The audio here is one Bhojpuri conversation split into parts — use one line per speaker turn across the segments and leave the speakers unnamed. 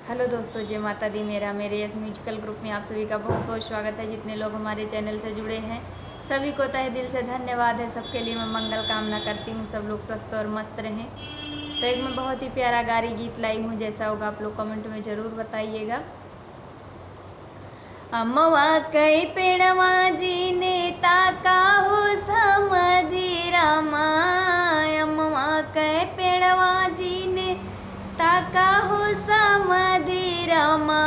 हेलो दोस्तों, जय माता दी। मेरे यस म्यूजिकल ग्रुप में आप सभी का बहुत बहुत स्वागत है। जितने लोग हमारे चैनल से जुड़े हैं सभी को तहे दिल से धन्यवाद है। सबके लिए मैं मंगल कामना करती हूँ, सब लोग स्वस्थ और मस्त रहें। तो एक मैं बहुत ही प्यारा गारी गीत लाई हूँ, जैसा होगा आप लोग कमेंट में ज़रूर बताइएगा। अम्मवा कई पेड़वा जी ने ताका हो समधि रामा, अम्मवा कई पेड़वा जी ने ताका हो समधि रामा।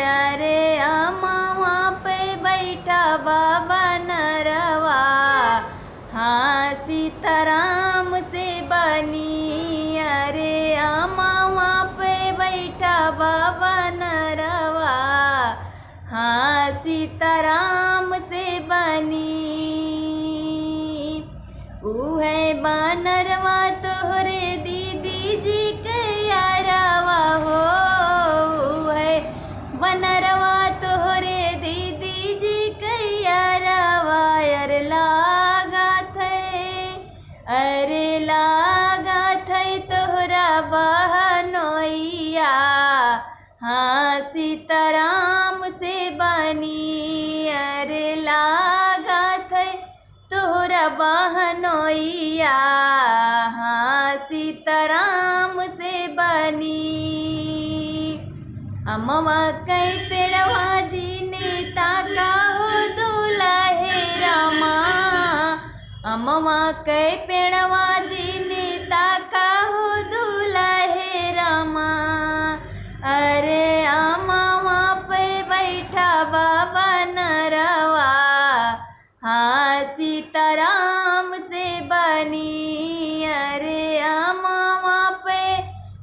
अरे अम्मवा पे बैठा बाबा नरवा, हाँ सीताराम से बनी। अरे अम्मवा पे बैठा बाबा नरवा, हाँ सीताराम से बनी। ऊ है बानरवा तोहरे दीदी जी के यारवा हो, ऊ है बनरवा तोहरे दीदी जी के यारवा। अरे लागा थे तोहरा बहनोइया, हाँ सीताराम से बनी। अरे लागा थे तोहरा बहनोइया, हाँ सीताराम से बनी। अम्मवा कई पेड़वा जी ने ताका हो दुल्हे रामा, अम्मवा कई पेड़वा जी ने ताका हो दुल्हे रामा। अरे अम्मवा पे बैठा बाबा नरवा, हाँ सीताराम से बनी। अरे अम्मवा पे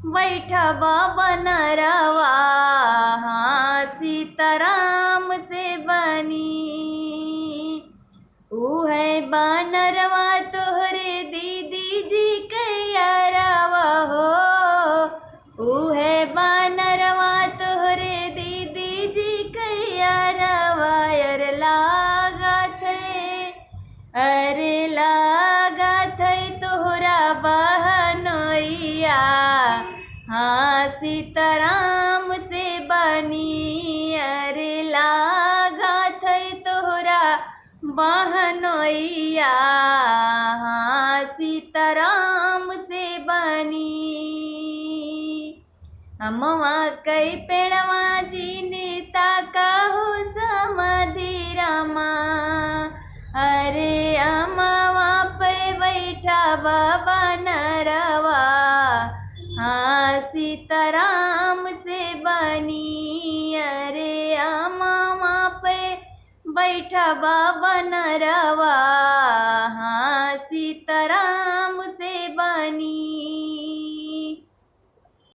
बैठा बाबा नरवा, हाँ सीताराम से बनी। ऊ है बानरवा तोहरे दीदी जी के यारवा हो, ऊ है बानरवा तोहरे दीदी जी के यारवा। अरे लागा थे तोहरा बहनोइया, हाँ सीताराम से बनी। अरे लागा थे तोहरा बहनोइया, हाँ सीताराम से बनी। अम्मवा कई पेड़वा जी ने ताका हो समधि रामा। अरे अम्मवा पे बैठा बाबा नरवा, हाँ सीताराम से बनी। अरे अम्मवा पे बैठा बाबा नरवा, हाँ सीताराम से बनी।